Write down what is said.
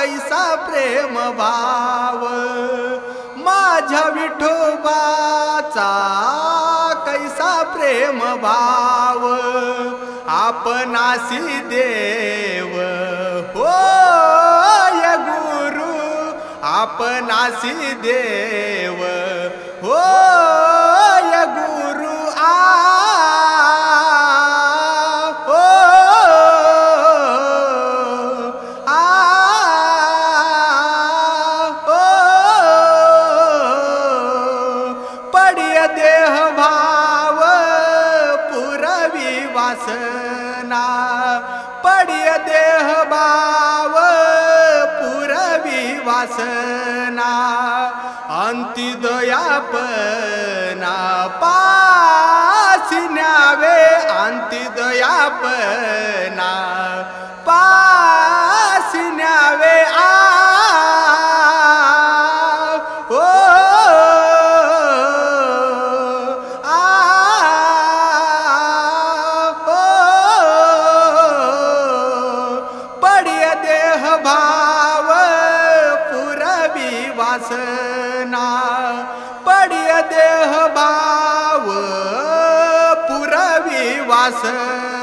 कैसा प्रेम भाव, माझ्या विठोबाचा कैसा प्रेम भाव, आपणासी देव होय गुरु, आपणासी देव होय गुरु पडिय देह भाव पुरवी वासना, पडिय देह भाव पुरवी वासना, अंतिदयापना पासी न्यावे, अंतिदयापना पासी न्यावे भाव पुरवी वासना, पडिय देह भाव पुरवी वासना।